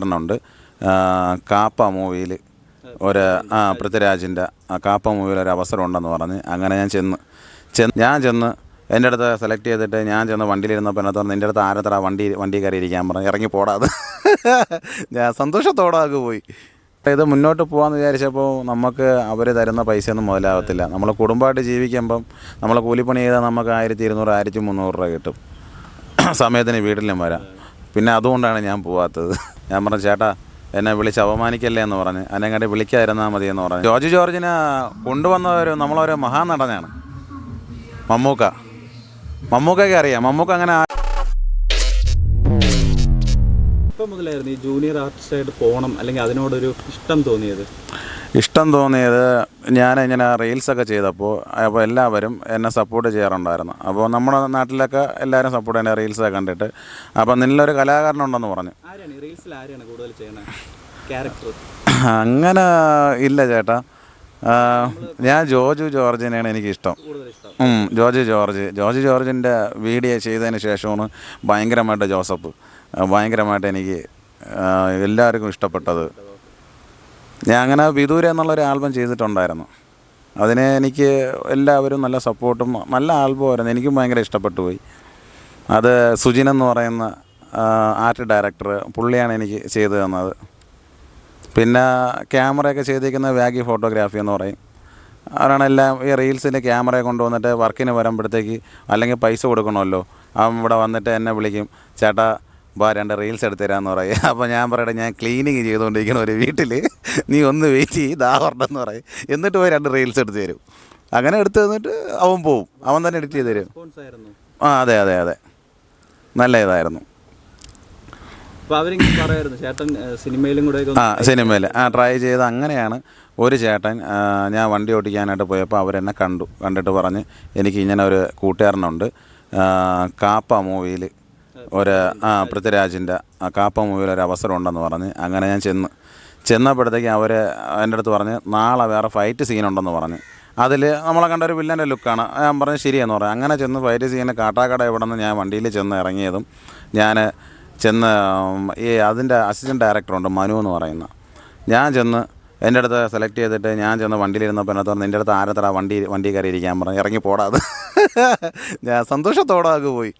കൂട്ടുകാരനുണ്ട്. കാപ്പ മൂവിയിൽ ഒരു പൃഥ്വിരാജിൻ്റെ കാപ്പ മൂവിയിൽ ഒരു അവസരം ഉണ്ടെന്ന് പറഞ്ഞ് അങ്ങനെ ഞാൻ ചെന്ന് എൻ്റെ അടുത്ത് സെലക്ട് ചെയ്തിട്ട് ഞാൻ ചെന്ന് വണ്ടിയിലിരുന്നപ്പോൾ എന്നെ തോന്നുന്നു നിൻ്റെ അടുത്ത് ആരത്ര വണ്ടി കയറി ഇരിക്കാൻ പറഞ്ഞു, ഇറങ്ങി പോടാതെ. ഞാൻ സന്തോഷത്തോടെ പോയി. ഇത് മുന്നോട്ട് പോകാമെന്ന് വിചാരിച്ചപ്പോൾ നമുക്ക് അവർ തരുന്ന പൈസയൊന്നും മുതലാകത്തില്ല. നമ്മൾ കുടുംബമായിട്ട് ജീവിക്കുമ്പം നമ്മൾ കൂലിപ്പണി ചെയ്താൽ നമുക്ക് 1200 1300 രൂപ കിട്ടും, സമയത്തിന് വീട്ടിലും വരാം. പിന്നെ അതുകൊണ്ടാണ് ഞാൻ പോവാത്തത്. ഞാൻ പറഞ്ഞു ചേട്ടാ എന്നെ വിളിച്ച് അപമാനിക്കല്ലേ എന്ന് പറഞ്ഞ് അതിനെങ്ങാണ്ടി വിളിക്കാതിരുന്നാൽ മതി എന്ന് പറഞ്ഞു. ജോർജ് ജോർജിനെ കൊണ്ടുവന്നവർ നമ്മളൊരു മഹാനടനാണ് മമ്മൂക്കയ്ക്ക് അറിയാം. മമ്മൂക്ക അങ്ങനെ ഇപ്പം മുതലായിരുന്നു ഈ ജൂനിയർ ആർട്ടിസ്റ്റായിട്ട് പോകണം അല്ലെങ്കിൽ അതിനോടൊരു ഇഷ്ടം തോന്നിയത് ഞാൻ ഇങ്ങനെ റീൽസൊക്കെ ചെയ്തപ്പോൾ എല്ലാവരും എന്നെ സപ്പോർട്ട് ചെയ്യാറുണ്ടായിരുന്നു. അപ്പോൾ നമ്മുടെ നാട്ടിലൊക്കെ എല്ലാവരും സപ്പോർട്ട് ചെയ്യുന്ന റീൽസൊക്കെ കണ്ടിട്ട് അപ്പോൾ നിന്നൊരു കലാകാരനുണ്ടെന്ന് പറഞ്ഞു. അങ്ങനെ വീഡിയോ ചേട്ടാ, ഞാൻ ജോർജിനെയാണ് എനിക്കിഷ്ടം. ജോർജ് ജോർജിൻ്റെ വീഡിയോ ചെയ്തതിന് ശേഷമാണ് ഭയങ്കരമായിട്ട് എനിക്ക് എല്ലാവർക്കും ഇഷ്ടപ്പെട്ടത്. ഞാൻ അങ്ങനെ വിദൂര എന്നുള്ളൊരു ആൽബം ചെയ്തിട്ടുണ്ടായിരുന്നു. അതിന് എനിക്ക് എല്ലാവരും നല്ല സപ്പോർട്ടും നല്ല ആൽബമായിരുന്നു. എനിക്കും ഭയങ്കര ഇഷ്ടപ്പെട്ടു പോയി. അത് സുജിൻ എന്ന് പറയുന്ന ആർട്ട് ഡയറക്ടർ പുള്ളിയാണ് എനിക്ക് ചെയ്തു തന്നത്. പിന്നെ ക്യാമറയൊക്കെ ചെയ്തിരിക്കുന്ന വാഗി ഫോട്ടോഗ്രാഫി എന്ന് പറയും. അവരാണ് എല്ലാം ഈ റീൽസിൻ്റെ ക്യാമറയെ കൊണ്ടുവന്നിട്ട് വർക്കിന് വരുമ്പോഴത്തേക്ക് അല്ലെങ്കിൽ പൈസ കൊടുക്കണമല്ലോ, അവൻ ഇവിടെ വന്നിട്ട് എന്നെ വിളിക്കും, ചേട്ടാ ബാ 2 റീൽസ് എടുത്ത് തരാമെന്ന് പറയും. അപ്പോൾ ഞാൻ പറയട്ടെ ഞാൻ ക്ലീനിങ് ചെയ്തുകൊണ്ടിരിക്കണം ഒരു വീട്ടിൽ, നീ ഒന്ന് വെയിറ്റ് ചെയ്ത് ഉണ്ടെന്ന് പറയും. എന്നിട്ട് പോയി 2 റീൽസ് എടുത്ത് തരും. അങ്ങനെ എടുത്ത് തന്നിട്ട് അവൻ പോവും, അവൻ തന്നെ എഡിറ്റ് ചെയ്ത് തരും. അതെ നല്ല ഇതായിരുന്നു. സിനിമയിൽ ട്രൈ ചെയ്ത് അങ്ങനെയാണ്. ഒരു ചേട്ടൻ ഞാൻ വണ്ടി ഓടിക്കാനായിട്ട് പോയപ്പോൾ അവരെന്നെ കണ്ടിട്ട് പറഞ്ഞ് എനിക്ക് ഇങ്ങനെ ഒരു കൂട്ടുകാരനുണ്ട്, കാപ്പ മൂവിയിൽ ഒരു പൃഥ്വിരാജിൻ്റെ കാപ്പ മൂവിയിൽ ഒരു അവസരം ഉണ്ടെന്ന് പറഞ്ഞ് അങ്ങനെ ഞാൻ ചെന്നപ്പോഴത്തേക്ക് അവർ എൻ്റെ അടുത്ത് പറഞ്ഞ് നാളെ വേറെ ഫൈറ്റ് സീനുണ്ടെന്ന് പറഞ്ഞ്. അതിൽ നമ്മളെ കണ്ട ഒരു വില്ലൻ്റെ ലുക്കാണ്. ഞാൻ പറഞ്ഞ് ശരിയെന്ന് പറഞ്ഞു. അങ്ങനെ ചെന്ന് ഫൈറ്റ് സീന് കാട്ടാക്കട ഇവിടെ നിന്ന് ഞാൻ വണ്ടിയിൽ ഇറങ്ങിയതും അതിൻ്റെ അസിസ്റ്റൻറ്റ് ഡയറക്ടറുണ്ട് മനു എന്ന് പറയുന്ന. എൻ്റെ അടുത്ത് സെലക്ട് ചെയ്തിട്ട് ഞാൻ ചെന്ന് വണ്ടിയിലിരുന്നപ്പോൾ എന്നെ തോന്നുന്നു നിൻ്റെ അടുത്ത് ആരത്ര വണ്ടി കയറി ഇരിക്കാൻ പറഞ്ഞു, ഇറങ്ങി പോടാതെ. ഞാൻ സന്തോഷത്തോടെ പോയി.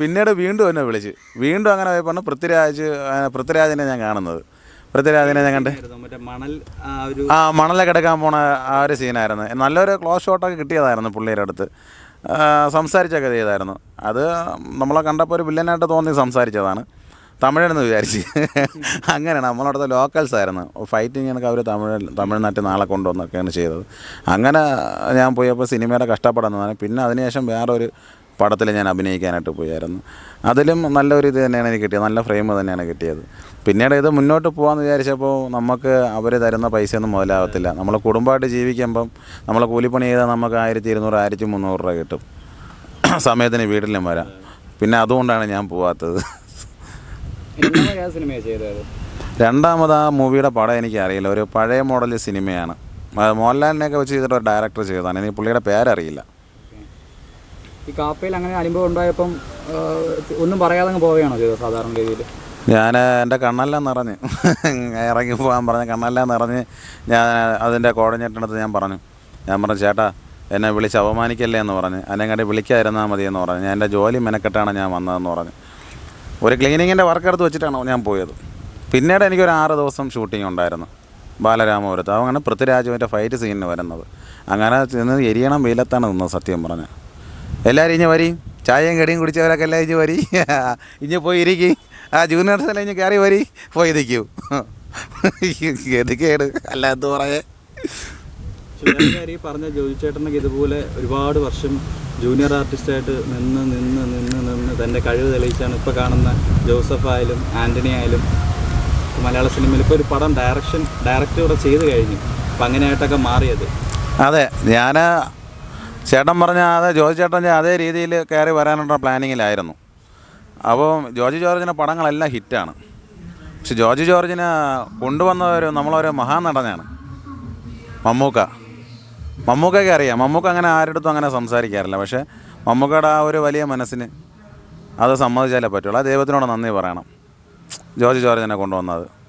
പിന്നീട് വീണ്ടും എന്നെ വിളിച്ച് അങ്ങനെ പോയപ്പോൾ പൃഥ്വിരാജിനെ ഞാൻ കാണുന്നത്. പൃഥ്വിരാജിനെ ഞാൻ കണ്ട് മണലൊക്കെ എടുക്കാൻ പോണ ആ ഒരു സീനായിരുന്നു. നല്ലൊരു ക്ലോസ് ഷോട്ടൊക്കെ കിട്ടിയതായിരുന്നു. പുള്ളിയുടെ അടുത്ത് സംസാരിച്ചൊക്കെ ചെയ്തായിരുന്നു. അത് നമ്മളെ കണ്ടപ്പോൾ ഒരു വില്ലനായിട്ട് തോന്നി സംസാരിച്ചതാണ്. തമിഴെന്ന് വിചാരിച്ച്. അങ്ങനെയാണ്. നമ്മളവിടുത്തെ ലോക്കൽസ് ആയിരുന്നു. ഫൈറ്റിങ്ങൊക്കെ അവർ തമിഴ്നാട്ടിൽ നാളെ കൊണ്ടുവന്നൊക്കെയാണ് ചെയ്തത്. അങ്ങനെ ഞാൻ പോയപ്പോൾ സിനിമയുടെ കഷ്ടപ്പെടുന്നതാണ്. പിന്നെ അതിനുശേഷം വേറൊരു പടത്തിൽ ഞാൻ അഭിനയിക്കാനായിട്ട് പോയായിരുന്നു. അതിലും നല്ലൊരു ഇത് തന്നെയാണ് എനിക്ക് കിട്ടിയത്, നല്ല ഫ്രെയിം തന്നെയാണ് കിട്ടിയത്. പിന്നീട് ഇത് മുന്നോട്ട് പോകാമെന്ന് വിചാരിച്ചപ്പോൾ നമുക്ക് അവർ തരുന്ന പൈസയൊന്നും മുതലാകത്തില്ല. നമ്മൾ കുടുംബമായിട്ട് ജീവിക്കുമ്പം നമ്മൾ കൂലിപ്പണി ചെയ്താൽ നമുക്ക് 1200 1300 രൂപ കിട്ടും, സമയത്തിന് വീട്ടിലും വരാം. പിന്നെ അതുകൊണ്ടാണ് ഞാൻ പോവാത്തത്. രണ്ടാമത് ആ മൂവിയുടെ പടം എനിക്കറിയില്ല. ഒരു പഴയ മോഡൽ സിനിമയാണ്. മോഹൻലാലിനെയൊക്കെ വെച്ച് ചെയ്തിട്ട് ഒരു ഡയറക്ടർ ചെയ്തതാണ്. എനിക്ക് പുള്ളിയുടെ പേരറിയില്ല. ഈ കാപ്പയിൽ അങ്ങനെ അനുഭവം ഉണ്ടായപ്പം ഒന്നും പറയാതെ പോവുകയാണോ ചെയ്തത് സാധാരണ രീതിയിൽ? ഞാൻ എൻ്റെ കണ്ണെല്ലാം നിറഞ്ഞ് ഇറങ്ങി പോകാൻ പറഞ്ഞ് കണ്ണെല്ലാം നിറഞ്ഞ് ഞാൻ അതിൻ്റെ കോർഡിനേറ്ററിനടുത്ത് ഞാൻ പറഞ്ഞു ചേട്ടാ എന്നെ വിളിച്ച് അപമാനിക്കല്ലേ എന്ന് പറഞ്ഞ് അതിനെങ്ങാണ്ടി വിളിക്കാതിരുന്നാൽ മതി എന്ന് പറഞ്ഞ്. ഞാൻ എൻ്റെ ജോലി മെനക്കെട്ടാണ് ഞാൻ വന്നതെന്ന് പറഞ്ഞ് ഒരു ക്ലീനിങ്ങിൻ്റെ വർക്ക് എടുത്ത് വെച്ചിട്ടാണ് ഞാൻ പോയത്. പിന്നീട് എനിക്കൊരു 6 ദിവസം ഷൂട്ടിംഗ് ഉണ്ടായിരുന്നു ബാലരാമപുരത്ത്. അങ്ങനെ പൃഥ്വിരാജുവിൻ്റെ ഫൈറ്റ് സീനിന് വരുന്നത്. അങ്ങനെ ചെന്ന് എരിയണം വെയിലത്താണ് നിന്നത്. സത്യം പറഞ്ഞ് എല്ലാവരും ഇഞ്ഞ് വരി, ചായയും കടിയും കുടിച്ചവരൊക്കെ എല്ലാം ഇഞ്ഞ് വരി, ഇഞ്ഞ് പോയി ഇരിക്കും. ജൂനിയേഴ്സെല്ലാം ഇഞ്ഞ് കയറി വരി, പോയി ഇരിക്കൂ. ഗതികേട് അല്ലാത്ത പറയേ. പറഞ്ഞ ജോജി ചേട്ടനൊക്കെ ഇതുപോലെ ഒരുപാട് വർഷം ജൂനിയർ ആർട്ടിസ്റ്റായിട്ട് നിന്ന് തൻ്റെ കഴിവ് തെളിയിച്ചാണ് ഇപ്പോൾ കാണുന്ന ജോസഫ് ആയാലും ആൻ്റണി ആയാലും മലയാള സിനിമയിൽ ഇപ്പോൾ ഒരു പടം ഡയറക്ടർ ചെയ്ത് കഴിഞ്ഞു. അപ്പം അങ്ങനെയായിട്ടൊക്കെ മാറിയത്. അതെ, ഞാൻ ചേട്ടൻ പറഞ്ഞ ജോജി ചേട്ടൻ അതേ രീതിയിൽ കയറി വരാനുള്ള പ്ലാനിങ്ങിലായിരുന്നു. അപ്പോൾ ജോർജ് ജോർജിൻ്റെ പടങ്ങളെല്ലാം ഹിറ്റാണ്. പക്ഷെ ജോർജ് ജോർജിനെ കൊണ്ടുവന്നവർ നമ്മളൊരു മഹാനടനാണ് മമ്മൂക്കയ്ക്ക് അറിയാം. മമ്മൂക്ക അങ്ങനെ ആരുടെടുത്തും അങ്ങനെ സംസാരിക്കാറില്ല. പക്ഷേ മമ്മൂക്കയുടെ ആ ഒരു വലിയ മനസ്സിന് അത് സമ്മതിച്ചാലേ പറ്റുള്ളൂ. ആ ദൈവത്തിനോട് നന്ദി പറയണം. ജോർജ് ജോർജിനെ കൊണ്ടുവന്നത്.